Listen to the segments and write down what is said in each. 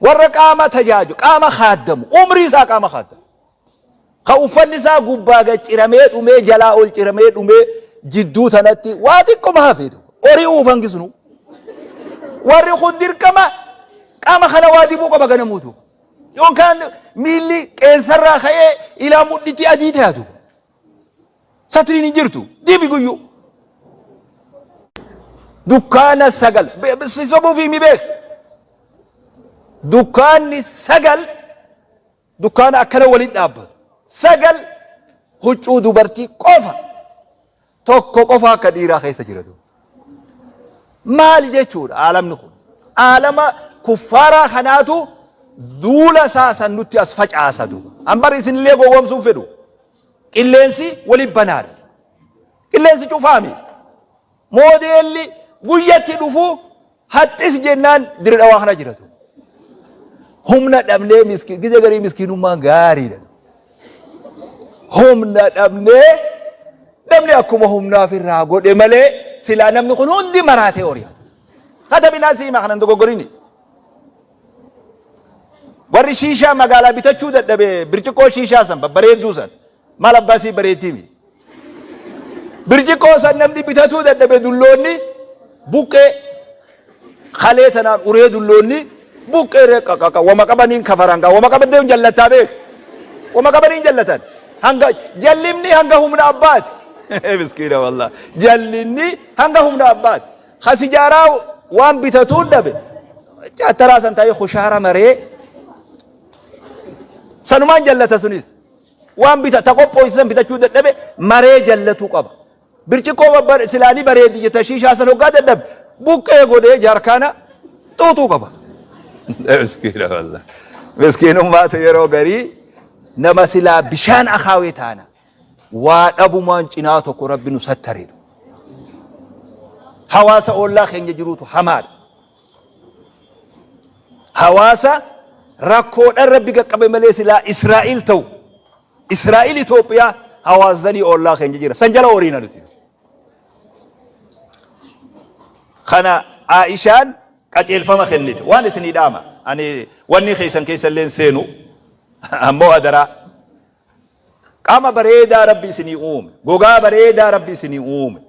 warra qaama tajaaju qaama khaaddamu umrii isaa qaama khaaddamu ka uffanni isaa gubbaa gacciramee dhumee jalaa ol ciramee dhumee jidduu tanatti waa xiqquma hafeetu horii uufan gisnu warri kun dirqama qaama kana waa dibuu qaba ganamuutu yookaan miilli qeensarraa ka'ee ilaa mudhitti adii taatu satiriin hin jirtu dibi guyyuu dukkaana sagal sobuu fi mi beek dukkaanni sagal dukkaana akkana waliin dhaabbatu sagal huccuu dubartii qofa tokko qofa akka dhiiraa keessa jiratu maal jechuudha aalamni kun aalama kuffaaraa kanaatu duula saasan nutti as facaasatu ambar isinillee gowwomsuun fedhu qilleensi waliin banaadha qilleensi cufaami moodeelli guyyatti dhufu haxxis jennaan dirida waa kana jiratu humna dhabnee gize garii miskiinummaan gaariidha humna dhabnee namni akkuma humnaaf irraa godhe malee silaa namni kun hundi maraatee horiyaa hata binaasii makanan dogoggorini warri shiishaa magaalaa bitachuu dadhabe birciqoo shiishaa san babbareedduu san maal abbaasii bareettiimi birciqoo san namni bitatuu dadhabe dulloonni buqqee kalee tanaan uree dulloonni buqqee reqqaqaqa wama qabaniin kafarangaa wama qabaddeeun jallataa beek wama qabaniin jallatan hanga jallimni hanga humna abbaati miskiina wallah jallinni hanga humna abbaati khasijaaraa waan bitatuu dhabe jaataraa san taa'ee khushaara maree sanumaan jallata sunis waan bita ta qophooysan bitachuu dadhabe maree jallatuu qaba birciqoo babbar silaanii bareedi jetta shiishaa san hoggaa dadhabe buqqee godhee jaarkaana xuuxuu qaba miskiina wallah miskiinummaatu yeroo garii nama silaa bishaan akaawee taana waa dhabumaan cinaa tokko rabbi nu sattareedha hawaasa ollaa keenya jiruutu hamaadha hawaasa rakkoodhaan rabbi qaqqabe malee silaa Israa'il ta'u Israa'il Itoophiyaa hawaasanii ollaa keenya jira san jala horiina nuti kana Aishaan qaceelfama kennite waan isinii dhaama ani wanni keessan keessalleen seenu ammoo adaraa qaama bareedaa rabbi isinii uume gogaa bareedaa rabbi isinii uume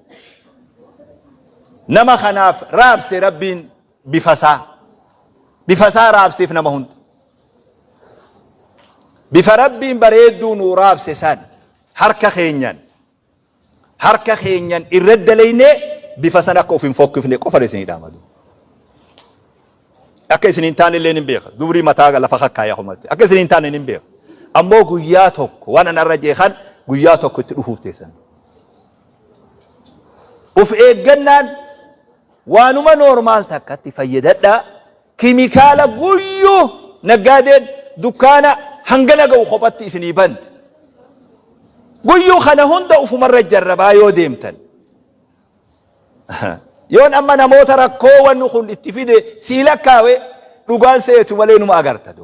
nama kanaaf raabse rabbiin bifasaa raabseef nama hunda bifa rabbiin bareedduu nuu raabse san harka keenyan irra dalaynee bifa san akka ufin fokkifne qofa isinii dhaamadu akka isiniin taane illee nin beeka dubrii mataa lafa kakkaaya humatti akka isiniin taane nin beeka ammoo guyyaa tokko waan anarra jeekan guyyaa tokko itti dhufuuf teessan uf eeggannaan waanuma noormaal takkatti fayyadadhaa kimikaala guyyuu naggaadeen dukkaana hangana ga'u kophatti isinii bante guyyuu kana hunda ufumarra jarrabaa yoo deemtan yoon amma namoota rakkoo wanni kun itti fide sii lakkaawe dhugaan seetu malee numa agarta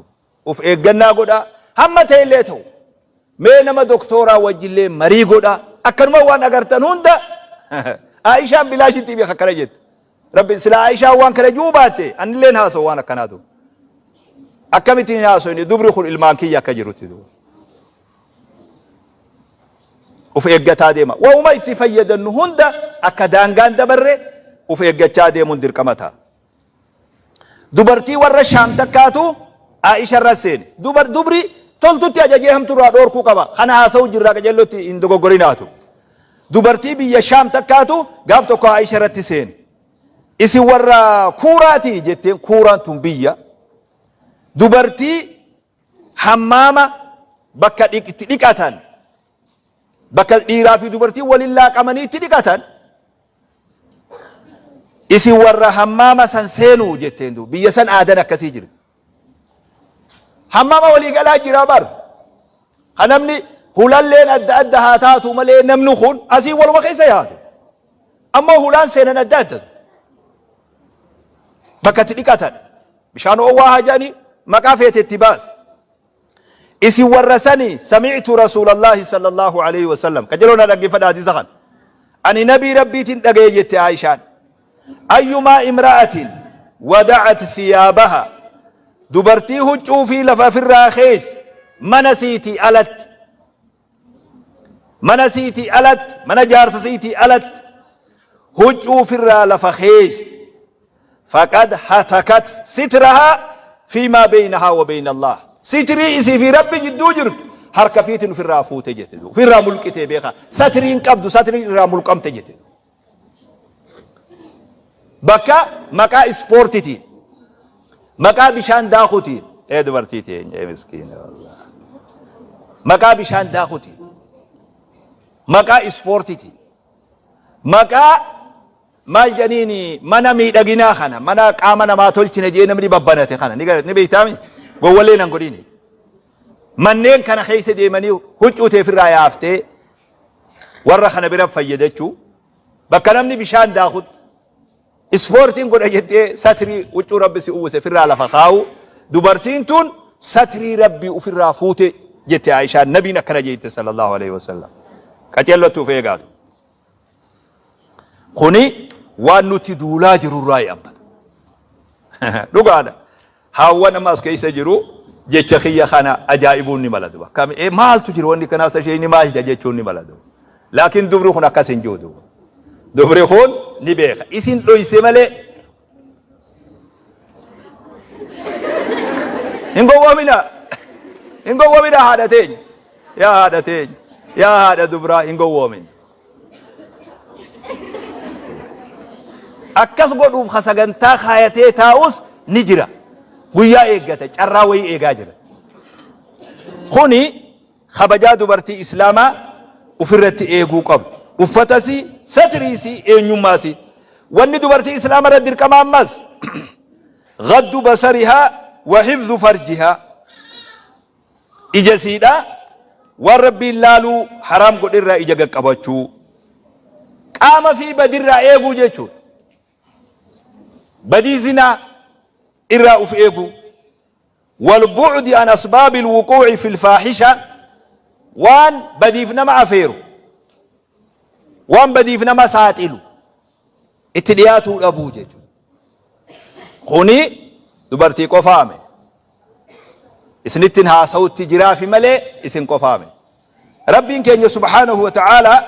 uf eeggannaa godhaa hamma ta'ellee ta'u mee nama doktooraa wajjillee marii godhaa akkanuma waan agartan hunda Aishaan bilaashitti beeka akkana jettu rabbi sila Aishaan waan kana juu baatte anilleen haasoo waan akkanaatu akkamittiin haasoo dubri kun ilmaan kiyya akka jirutti uf eeggataa deema wauma itti fayyadannu hunda akka daangaan dabarre uf eeggachaa deemuun dirqama ta'a dubartii warra Shaam takkaatu Aisha irra seene dubri toltutti ajajee hamturraa dhoorkuu qaba kana haasa'u jirraa qajeellotti hin dogoggorinaatu dubartii biyya Shaam takkaatu gaaf tokko Aisha irratti seene isin warra kuuraati jetteen kuuraan tun biyya dubartii hammaama bakka itti dhiqatan bakka dhiiraa fi dubartii waliin laaqamanii itti dhiqatan isin warra hammaama san seenuu jetteen biyya san aadan akkasii jirti hammaama walii galaa jira bar hanamni hulalleen adda adda haa taatu malee namni kun asii waluma keessa yaadu ammoo hulaan seenan adda adda bakka itti dhiqatan bishaan oowwaa hajanii maqaa feetetti baas isin warra sanii sami'tu rasuulallahi sallallahu alayhi wasallam kajeloona dhaggeeffadha hadiisa kan ani nabii rabbiitiin dhagaye jette Aishaan أيما امرأة ودعت ثيابها dubartii huccuu fi lafa firraa kees mana siitii alatti mana jaarsa siitii alatti huccuu firraa lafa kees faqad hatakat sitraha fiimaa baynahaa wa bayna Allah sitrii isii fi rabbi jidduu jirtu harka fiitiin firraa fuute jette firraa mulqite beeka satriin qabdu satrii irraa mulqamte jette bakka maqaa ispoortiitiin maqaa bishaan daakutiin dubartii teenya miskiina wallah maqaa bishaan daakutiin maqaa ispoortiitiin maqaa maal janiini mana miidhaginaa kana mana qaama namaa tolchine jee namni babbanate kana ni beeytaami gowwallee nan godhine manneen kana keessa deemanii huccuu teefirraa yaaftee warra kana bira fayyadachuu bakka namni bishaan daakut ispoortiin godha jettee satrii huccuu rabbi si uwwise firraa lafa kaa'u dubartiin tun satrii rabbii ufirraa fuute jette Aishaan nabiin akkana jette sallallahu alaihi wasallam qaceellottuuf eegaatu kuni waan nuti duulaa jirurraa yaabbata dhugaadha haawwa nama as keessa jiru jecha kiyya kana ajaa'ibuun ni maladu kam maaltu jiru wanni kana sashee ni maal jechuun ni maladu laakiin dubri kun akkas hin joodu dubri kun ni beeka isin dhoyse malee hin gowwoomina haadha teenya yaa haadha dubraa hin gowwoomina akkas godhuuf sagantaa kaayatee taa'us ni jira guyyaa eeggata carraa wayii eegaa jira kuni kabajaa dubartii islaamaa ufirratti eeguu qabdu uffatasi satriisi eenyummaasi wanni dubartii islaamaa irratti dirqama ammas gaddu basarihaa wa hifzu farjihaa ija siidha waan rabbiin laaluu haraam godhirraa ija qaqqabachuu qaama fi badirraa eeguu jechuudha بدي زنا إراء في إيجو والبعد عن أسباب الوقوع في الفاحشة وان بديفنا مع فيرو وان بديفنا مع ساتلو اتلياتو أبو جيجو خوني دبرتي قفامي اسنتنها صوت جرافي ملي اسن قفامي ربي كان سبحانه وتعالى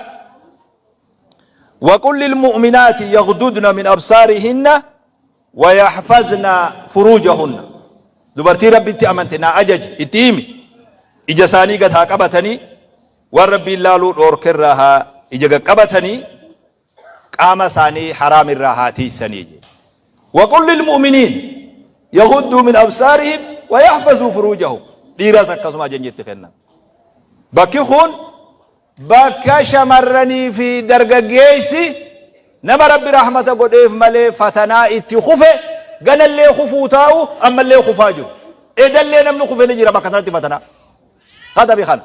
وقل للمؤمنات يغضضن من أبصارهن ويحفظن فروجهن دبرتي ربي انت امنتنا اجج اتيمي اجساني قد قبتني والربي لالو اوركرها اجا قبتني قام ثاني حرام الراحاتي سنيجي وقل للمؤمنين يغضوا من ابصارهم ويحفظوا فروجهم ديرا سكسما جنجت كنا بكي خون بكا شمرني في درجيسي نما ربي رحمته قديف ملي فتنا اتخفه قال اللي خفوتاو اما اللي خفاجو اذا اللي نمن خفه نجرا بكثرت فتنا هذا بخل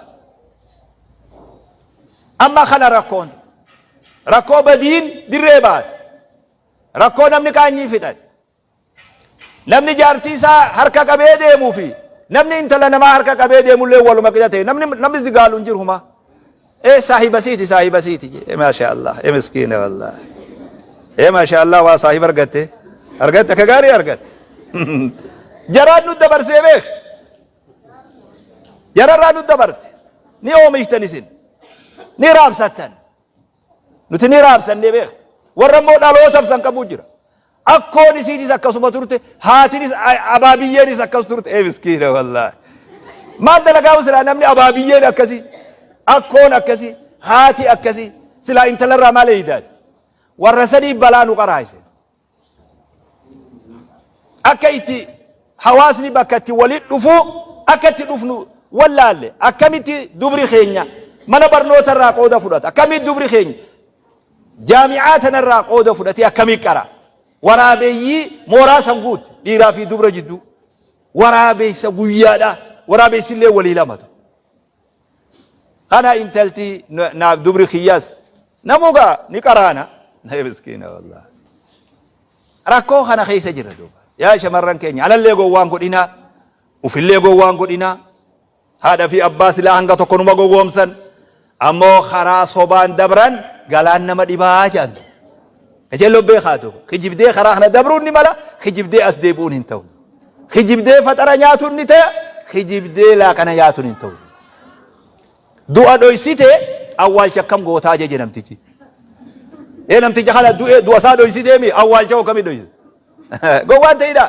اما خل ركون بدين دريبات ركون نمن كاني فتات نمن جارتيسا حركه قبيده مو في نمن انت لنا حركه قبيده مو له ما كده نمن زغالو نجرهما صاحب سيتي ما شاء الله مسكينه والله ما شاء الله وصاحب أرقت كغاري أرقت جراد ندبر سيبك جراد ندبرت ني اوم يشتنسن ني راب ستن نتني راب سن بك ورمو دالو تفسن كبوجر اكوني سيدي سكسو ترت هاتني ابابيين سكسو ترت مسكين والله ما دلغاو سلا نمني ابابيين اكسي اكون اكسي هاتي اكسي سلا انت لرا ما ليداد ورسني بلانو قرايس اكيتي حواسني بكتي وليد دفو اكتي دفنو ولا له اكمتي دبري خينيا من برنوت الراقوده فدات اكمي دبري خين جامعاتنا الراقوده فدات اكمي قرا ورابي مورا سنغوت ديرا في دبر جدو ورابي سغيادا ورابي سله ولي لامت انا انتلتي نا دبري خياس نموغا نقرانا هي مسكينه والله راكو خنا خيس جردو يا شمرن كينيا على اللي غوان غدينا وفي اللي غوان غدينا هذا في أباس لا هنگا تكونوا ما غوامسن أمو خراس هبان دبران قالان نما دباجان كجلو بيخاتو خجيب دي خراخنا دبرون نمالا خجيب دي أسديبون هنتو خجبدي فترة نياتو نتا خجبدي لا كان نياتو نتو دعاء دويسيته أول كم قوتا جي نمتيجي إيه نمتيجي خلا دعاء سا دويسيته مي أول جو كم دويس قوان تيدا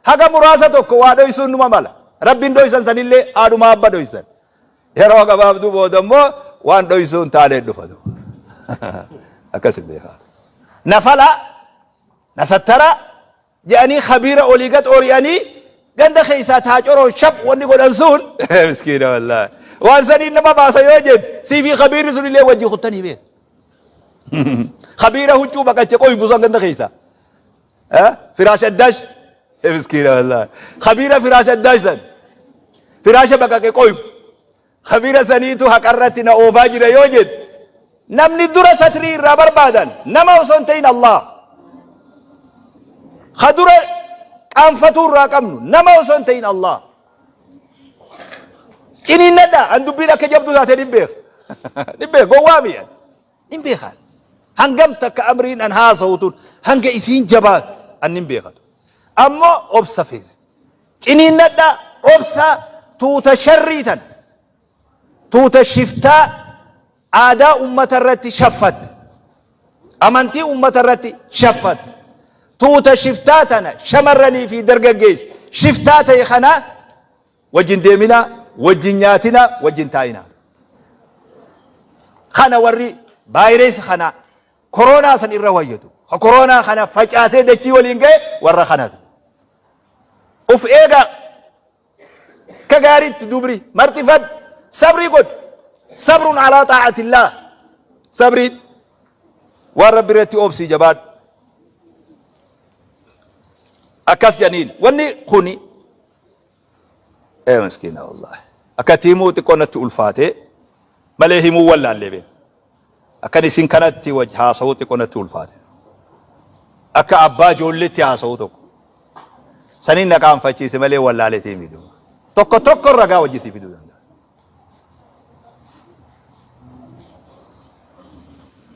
هكا مراسة كوا دويسون نما مالا ربين دويسان سنيلي آدو ما أبا دويسان يروا قباب دو بودمو وان دويسون تالي دفدو أكسب بيخات نفلا نسترى يعني خبيرة أوليغت أورياني قند خيسات هاجرو شب واني قول أنسون مسكينة والله وانساني نما باسا يوجد سي في خبير رسول الله وجه خطني بيه خبيرة هجو بقى تقوي بوزان قند خيسا فراش الدش مسكينة والله خبيرة فراش الدش سن فراش بقى قوي خبيرة سنيتو هكرتنا أوفاجر يوجد نمني الدرة ستري رابر بادن نما وسنتين الله خدرة أنفتور راكمنو نما وسنتين الله كني ندا عندو بينا كجبدو ذات نبيخ نبيخ قوامي نبيخ هنجمتك أمرين أنها صوتون هنج إسين جبات أن نبيخ أما أبصى فيز كني ندا أبصى توت شريتن توت شفتا آداء أمة الرتي شفت أمنتي أمة الرتي شفت توت شفتاتنا شمرني في درجة جيز شفتاتي خنا وجن ديمنا وجنياتنا وجنتاينا خنا وري بايرس خنا كورونا سن الروايتو كورونا خنا فجأة دتشي ولينجي ورا خنا أوف إيجا كجاري تدبري مرتفد صبري قد صبر على طاعة الله صبري ورب رتي أوبسي جباد أكاس جنين وني خوني إيه مسكينة والله أكتيمو تكونت ألفاته مليهمو ولا اللي بيه أكني سين كانت وجهها صوت تكونت ألفاته أكا أبا جولتي ها صوتك سنين نكام فشي سملي ولا اللي تيميدو توكو الرقا وجيسي في دو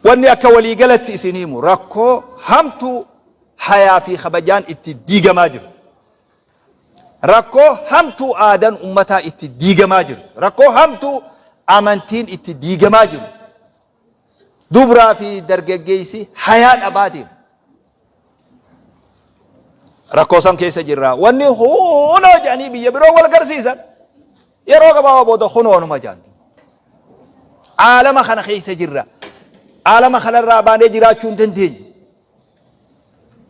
واني أكا ولي قلت إسنيمو ركو همتو حياة في خبجان اتديق ماجر ركو همتو آدن أمتا اتديق ماجر ركو همتو آمنتين اتديق ماجر دبرا في درجة جيسي حياة أبادين ركو سم كيس جرا واني هونو جاني بيبرو والقرسيسا يروق بابا بودو خنون مجان عالم خنا خيس جرا عالم خنا الراباني جرا چون تنتين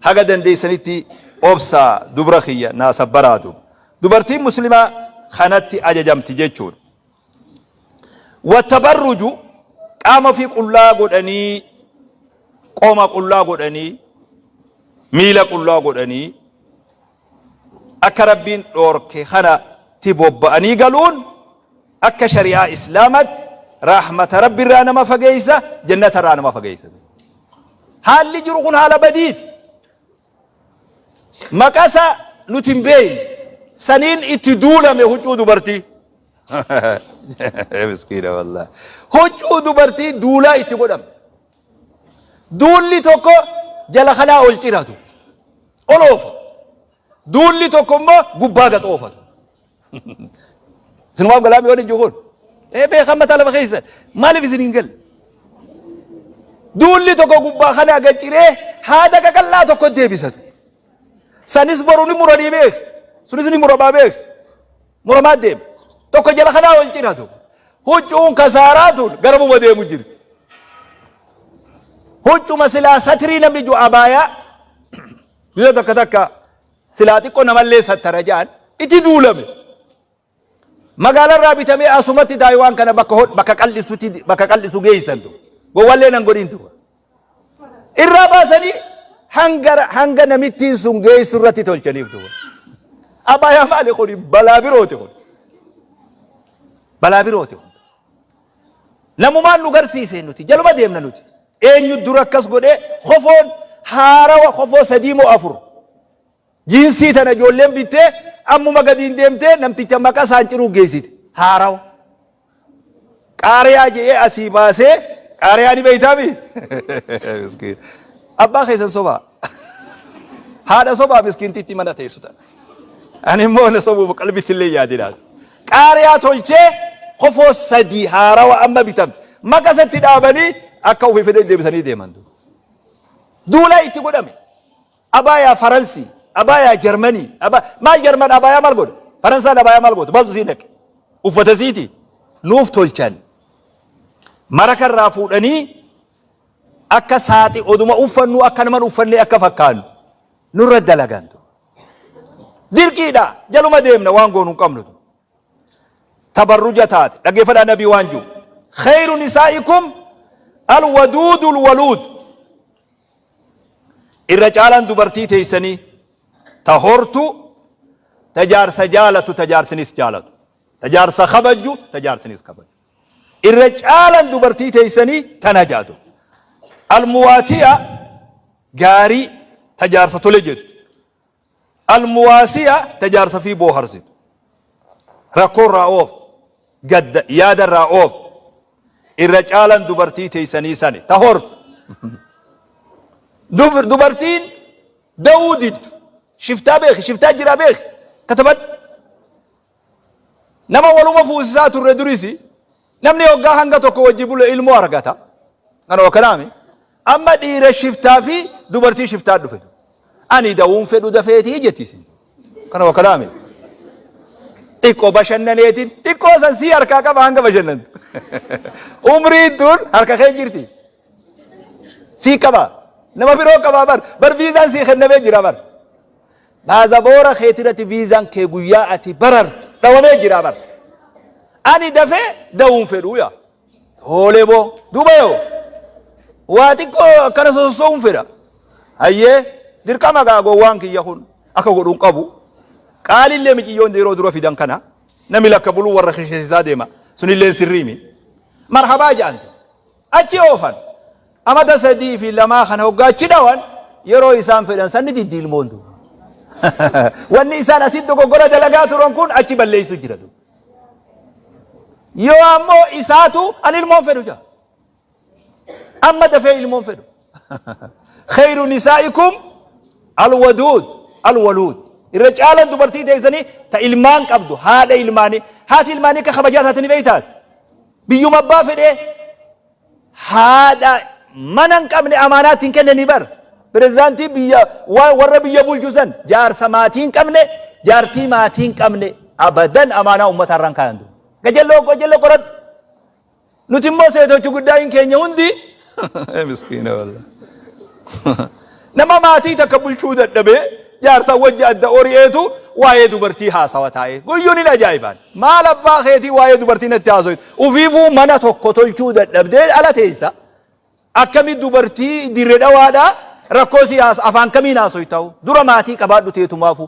هذا دندي سنتي أبصى دبرخية ناس برادو دبرتي مسلمة خانتي أججم تجيشون والتبرج قام في قلا قدني قوم قلا قدني ميل قلا قدني أكربين أورك خنا تبوب أني قالون أك شريعة إسلامت رحمة رب رانا ما فجيسة جنة رانا ما فجيسة هل اللي جرقون هلا بديد مكاسا نتنبين سنين اتدولا من هجو دبرتي مسكينة والله هجو دبرتي دولا اتقدم دولي توكو جلا خلا أولتيراتو أولوفا دولي توكو ما قباقة أوفا سنواب قلامي ولي جوهون ايه بيخمة على بخيسة مالي في سنين دولي توكو قباقة خلا قجيره هذا كلا توكو ديبساتو سانيس بروني مرادي بيك سوني مرابا بيك مرامات ديم توكو جلا خنا والجيراتو هجون كساراتون غربو مدي مجير هجو مسلا ستري نبي جو أبايا يدا دكا سلاتي كو نمالي سترجان إتي دولمي مقالا رابطة مي أسومتي تايوان كان بكا قلي سوغيسان تو بوالي ننقرين تو الرابا سني hanga namittiin sun geessu irratti tolchaniif tuba abaayaa maali kuni balaa birooti kun balaa birooti kun namumaan nu garsiise nuti jaluma deemna nuti eenyu dura akkas godhee kofoon haarawa kofoo sadii moo afur jiinsii tana ijoolleen bittee ammuma gadiin deemtee namticha maqaa isaan ciruu geessite haarawa qaariyaa jedhee asii baasee qaariyaa ni beeytaami أبا خيسن صبا هذا صبا مسكين تيتي منا تيسوتا أنا مو نصبوا بقلبي تلي يا دينات قاريات الشيء خفوا السدي هارا وأما بتم ما قصدت دابني أكو في فدي بسني ديمان دولا يتقدمي أبايا فرنسي أبايا جرماني ما جرمان أبايا مالقود فرنسا أبايا مالقود بس زينك وفتسيتي نوف تولشان مرك الرافود أني أكا ساتي أدوما أفنو أكا نمان أفني أكا فكانو نرد لغاندو دير كيدا جلو ما ديمنا وانقو نقامنو تبرجتات لقي فدا نبي وانجو خير نسائكم الودود الولود الرجال دبرتي تيسني تهورتو تجار سجالة تجار سنيس جالة تجار سخبجو تجار سنيس خبج الرجال دبرتي تيسني تنجادو المواتية غاري تجار ستولجد المواسية تجار سفي بوهرزد ركور راوف قد ياد الراوف الرجال دبرتي تيسني سني تهورت دبرتين داودد شفتا بيخ شفتا جرا بيخ كتبت نما ولو مفوزات الردريسي نمني وقا هنگا توكو وجيبو له علمو ارغاتا انا وكلامي اما دير شفتا في دبرتي شفتا دفت اني داوم فدو دفيتي جتيسي انا وكلامي تيكو بشننيتين تيكو سنسي اركا كبا هنگا بشنن عمري دون اركا خين جرتي سي كبا نما بيرو كبا بر فيزان سي خنبه جرا بر هذا بورا خيترة فيزان كي غياءتي برر دوامي جرا بر اني دفه دوم فدويا هولي بو دوبيو واتيكو كنسو سوم فدا ايه دركما غاغو وانك يهون اكو غدون قبو قال اللي مجيون ديرو درو فيدان كنا نمي لك بلو ورخش زادما سني لين سريمي مرحبا جان اتي اوفن اما تسدي في لما خن وغاچ داون يرو انسان فدان سندي ديل موندو واني انسان اسيد غوغورا دلغاتو رونكون اتي بليسو جيردو يو امو اساتو ان المنفدو جا اما دفع المنفدو خير نسائكم الودود الولود الرجال دبرتي تيزني تا علمان قبدو هذا علماني هات علماني كخبجات هاتني بيتات بيو مبا فدي هذا منن قبل امانات كنني بر بريزانتي بيا ور بيا بولجوسن جار سماتين قبل جارتي ماتين قبل ابدا امانه امه ران كاندو ገጀሎ ቆረጥ ኑቲሞ ሴቶቹ ጉዳይን ከኛ ሁንዲ ምስኪና ወላ ነማማቲ ተከቡልቹ ደደበ ጃርሳ ወጅ አደ ኦሪኤቱ ዋዬ ዱበርቲ ሃሳወታዬ ጉዩኒ ለጃይባን ማለባ ኸቲ ዋዬ ዱበርቲ ነታዞይት ኡፊፉ መና ተኮቶልቹ ደደብደ አላቴሳ አከሚ ዱበርቲ ዲረዳዋዳ ረኮሲ አፋን ከሚና ሶይታው ዱረ ማቲ ቀባዱ ቴቱማፉ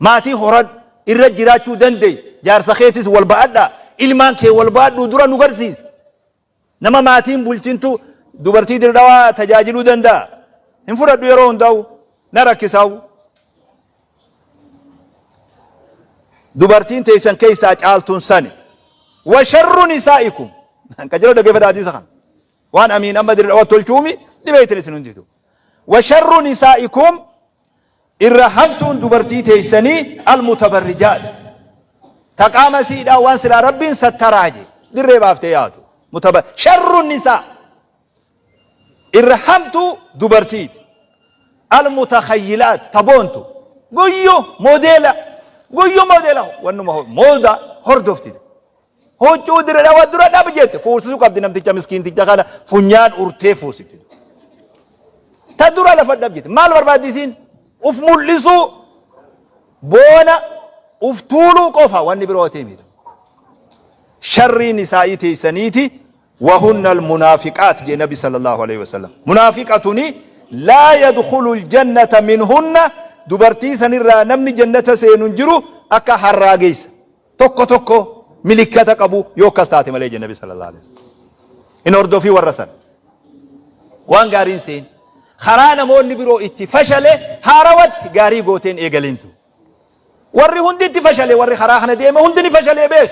ማቲ ሆረድ ኢረጅራቹ ደንደይ جارسا خيتيس والبعدا إلمان كي والبعد درا نغرسيس نما ماتين بولتينتو دوبرتي دردوا تجاجلو دندا انفرد يرون داو نركساو دوبرتين تيسن كيسا جالتون سني وشر نسائكم كجلو دقي فدا حديث خان وان امين اما دردوا تلچومي دبيتني سننديتو وشر نسائكم الرحمتون دوبرتي تيسني المتبرجات تقام سيدا وانسل رب ستراجي در بافتياتو شر النساء الرحمت دبرتيت المتخيلات تبونتو قيو موديلا وانما مودا هردفتي هو چودر دا ودرا دا بجت فورسو قبد نمتي مسكين تي جانا فنيان اورتي فوسي تدرا لفد بجت مال برباديسين اف ملسو بونا افتولو قفا واني بروتي ميد شر نسائتي سنيتي وهن المنافقات جي نبي صلى الله عليه وسلم منافقاتني لا يدخل الجنة منهن دبرتي سنرى نمني جنة سيننجرو اكا حراغيس توكو ملكة قبو يوكستاتي ملي النبي صلى الله عليه وسلم ان اردو في ورسن وان غارين سين خرانا مون نبرو اتفشل هاروت غاري غوتين ايغلينتو وري هندي تفشلي وري خرا خنا ديما هندي فشلي بيش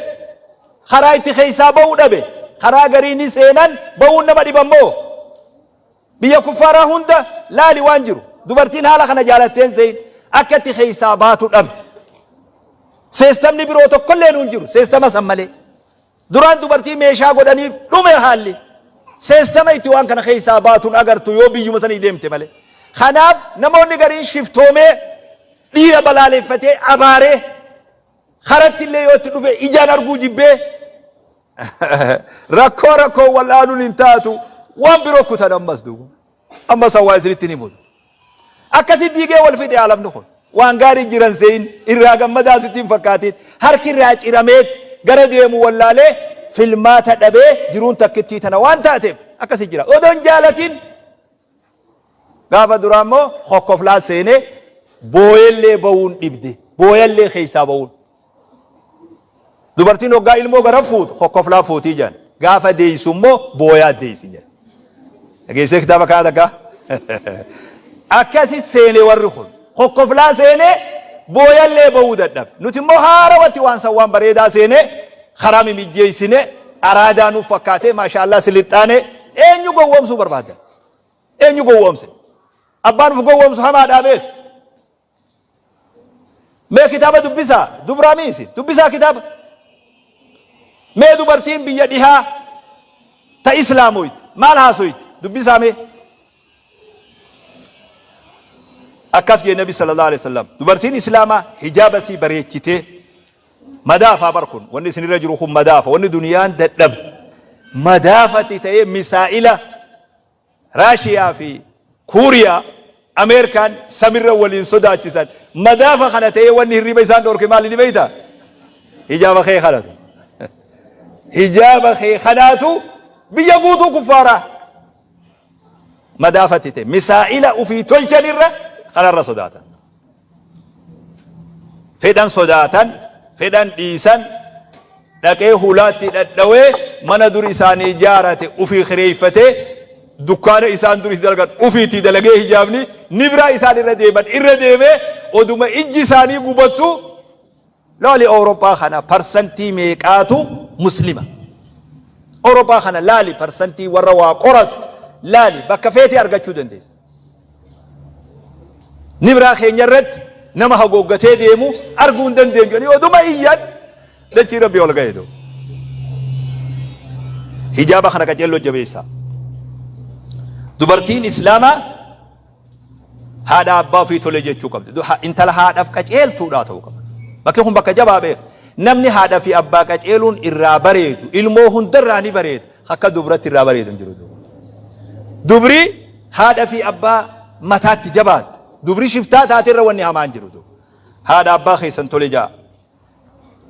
خرا اتخيسا بو دبه خرا غريني سينن بو نما دي بمو بيا كفارا هندا لا لي وانجرو دبرتين حالا خنا جالتين زين اكت خيسابات دبت Seestamni biroo tokkollee nuun jiru seestama san malee. Duraan dubartii meeshaa godhaniif dhume haalli. Seestama itti waan kana keessaa baatuun agartu yoo biyyuma sanii deemte malee. Kanaaf namoonni gariin shiftoomee dhiira balaaleffatee abaaree karatti illee yoo itti dhufe ijaan arguu jibbee rakkoo wallaanuun hin taatu waan biroo kutan ammas duuba. Ammas hawaa isinitti ni mudu. Akkasii diigee wal fixe alamni kun. Waan gaarii jiran seeyin irraa gammadaa sittiin fakkaatiin harki irraa ciramee gara deemu wallaalee filmaata dhabee jiruun takkittii tana waan taateef akkasii jira. Odoon jaalatiin gaafa duraa immoo hokkoflaa seenee booyellee ba'uun dhibde. Booyellee keessaa ba'uun. Dubartiin hoggaa ilmoo gara fuutu hokkoflaa fuutii jedhan. Gaafa deessu immoo booyaa deessi jedhan. Dhageessee kitaaba kana takka. Akkasii seenee warri kun. Hokkoflaa seenee booyallee ba'uu dadhabe. Nuti immoo haarawatti waan sawwaan bareedaa seenee karaa mimijjeessine araadaa nuuf fakkaatee maashaallah silixxaanee eenyu gowwoomsuu barbaaddan? Eenyu gowwoomse? Abbaan uf gowwoomsu hamaadhaa beeku. Mee kitaaba dubbisaa dubraa miisi dubbisaa kitaaba. Mee dubartiin biyya dhihaa ta islaamoyti maal haasoyti dubbisaa mee. Akkas jee Nabi sallallahu alaihi wasallam dubartiin islaamaa hijaaba sii bareechitee madaafa barkun wanni isinirra jiru kun madaafa wanni duniyaan dadhabde madaafati ta'ee misaa'ila Raashiyaa fi Kuuriyaa Ameerikaan samirra waliin sodaachisan madaafa kana ta'ee wanni hirriba isaan dhorke maali ni beeyta hijaaba kee kanatu hijaaba kee kanaatu biyya guutuu kuffaaraa madaafati ta'e misaa'ila ufii tolchanirra kanarra sodaatan fedhan sodaatan fedhan dhiisan dhaqee hulaatti dhadhawee mana dur isaanii ijaarate ufii kireeffatee dukkaana isaan dur dalgan ufiitti dalagee hijaabni nibraa isaan irra deeman irra deemee oduma ijji isaanii gubattu laali Awurooppaa kana parsantii meeqaatu muslima Awurooppaa kana laali parsantii warra waa qoratu laali bakka feetee argachuu dandeessa. Nibraa keenya irratti nama hagooggatee deemu arguu hin dandeenyu. Oduma iyyan dachii rabbii ol ga'e doo. Hijaaba kana qaceelloo jabeessaa. Dubartiin islaamaa haadha abbaa ofii tole jechuu qabdi. Intala haadhaaf qaceeltuudhaa ta'uu qaba. Bakki kun bakka jabaa beeku. Namni haadha fi abbaa qaceeluun irraa bareedu ilmoo hundarraa ni bareeda. Akka dubratti irraa bareedu hin jiru. Dubri haadha fi abbaa mataatti jabaatu. Dubri shiftaa taatirra wanni hamaan jiru. Haadha abbaa keessan tole jaa.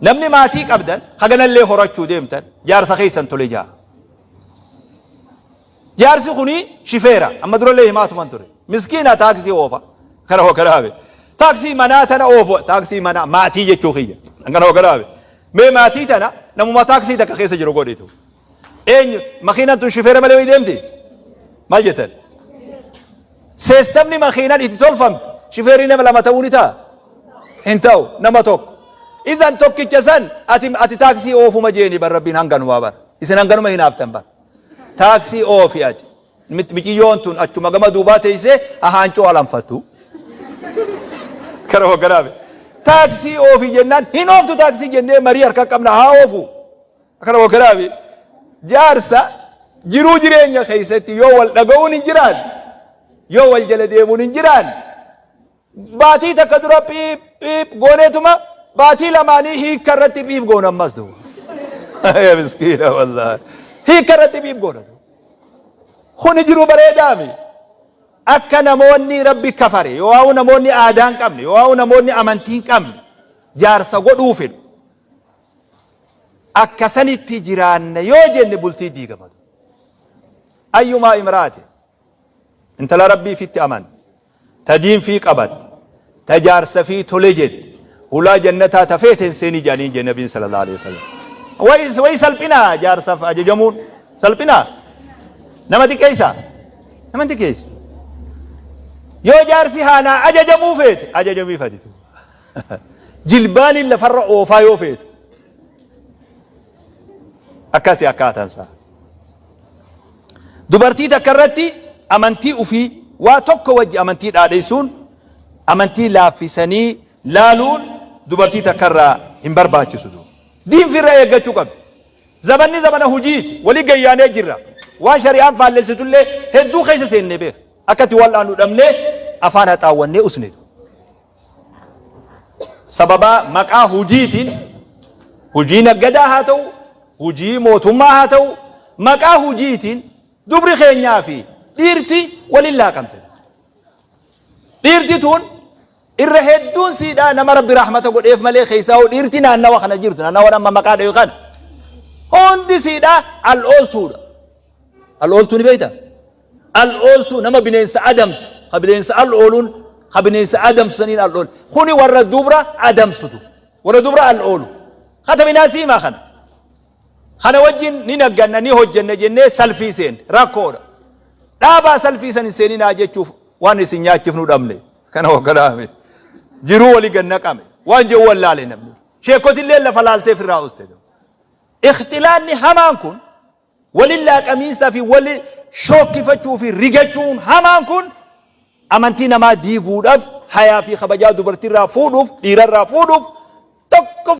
Namni maatii qabdan haganallee horachuu deemtan jaarsa keessan tole jaa. Jaarsi kuni shifeera amma durallee himaatuman ture. Miskiina taaksii oofa. Kana hoo garaabe. Taaksii manaa tana oofu taaksii manaa maatii jechuu kiyya. Kana hoo garaabe. Mee maatii tana namuma taaksii takka keessa jiru godhitu. Eenyu makiinaan tun shifeera malee way deemti? Maal jettan? Seestamni makiinaan itti tolfamte shifeerii nama lama ta'uu ni ta'a? Hin ta'u nama tokko. Izan tokkicha san ati taaksii oofuma jeeni bar rabbiin hanganumaa bar. Isin hanganuma hinaaftan bar. Taaksii oofi ati. Miciyyoon tun achuma gama duubaa teessee ahaancoo alanfattu. Kana hoo garaabe. Taaksii oofi jennaan hin ooftu taaksii jennee marii harka qabna haa oofu. Kana hoo garaabe. Jaarsa jiruu jireenya keessatti yoo wal dhaga'uun hin jiraan yoo wal jala deemuun hin jiraan baatii takka dura piip piip gooneetuma baatii lamaanii hiikka irratti piip goon ammas duuba. Miskiina wallaahi. Hiikka irratti piip goonatu. Kuni jiruu bareedaami. Akka namoonni rabbi kafare yoo namoonni aadaa hin qabne yoo namoonni amantii hin qabne jaarsa godhuu fedhu. Akka sanitti jiraanne yoo jenne bultii diigamatu. Ayyumaa imraate intala rabbii fitti aman tadiin fi qabat tajaarsa fi tole jette ulaa jannataa tafeeten seeni jaaniin jenne nabiin sallallahu alaihi wasallam. Way salphina jaarsaaf ajajamuun salphina nama xiqqeessa nama xiqqeessa. Yoo jaarsi haanaa ajajamuu feete ajajamii faditu. Jilbaaniin lafarra oofaa yoo feete. Akkasii akkaataan isaa. Dubartii takka irratti amantii ufii waa tokko wajji amantii dhaadheessuun amantii laaffisanii laaluun dubartii takka irraa hin barbaachisu diin firra eeggachuu qabdi zamanni zamana hujiiti walii gayyaanee jirra waan shari'aan faallessitullee hedduu keessa seennee beeka akkati wal'aanu dhabnee afaan haxaawwannee usneetu sababa maqaa hujiitiin hujii naggadaa haa ta'u hujii mootummaa haa ta'u maqaa hujiitiin dubri keenyaa fi dhiirti waliin laaqamte dhiirti tun irra hedduun siidhaa nama rabbi rahmata godheef malee keessaa dhiirti naannawa kana jirtu naannawa amma maqaa dhayu kana hundi siidhaa al'ooltuudha al'ooltuu ni beekta al'ooltuu nama bineensa adamsu ka bineensa al'ooluun ka bineensa adamsu saniin al'oolu kuni warra dubra adamsutu warra dubra al'oolu kata binaasii maa kana wajjin ni nagganna ni hojjenna jennee salfii seen rakkoodha dhaabaa salfii san hin seeninaa jechuuf waan isin nyaachifnu dhabne kana hoggalaame jiruu walii ganna qame waan je'u wallaale namni sheekotillee lafa laaltee firraa uste ikhtilaanni hamaan kun walillaa qamiinsaa fi wali shookkifachuu fi rigachuun hamaan kun amantii namaa diiguudhaaf hayaa fi kabajaa dubartiirraa fuudhuuf dhiirarraa fuudhuuf tokko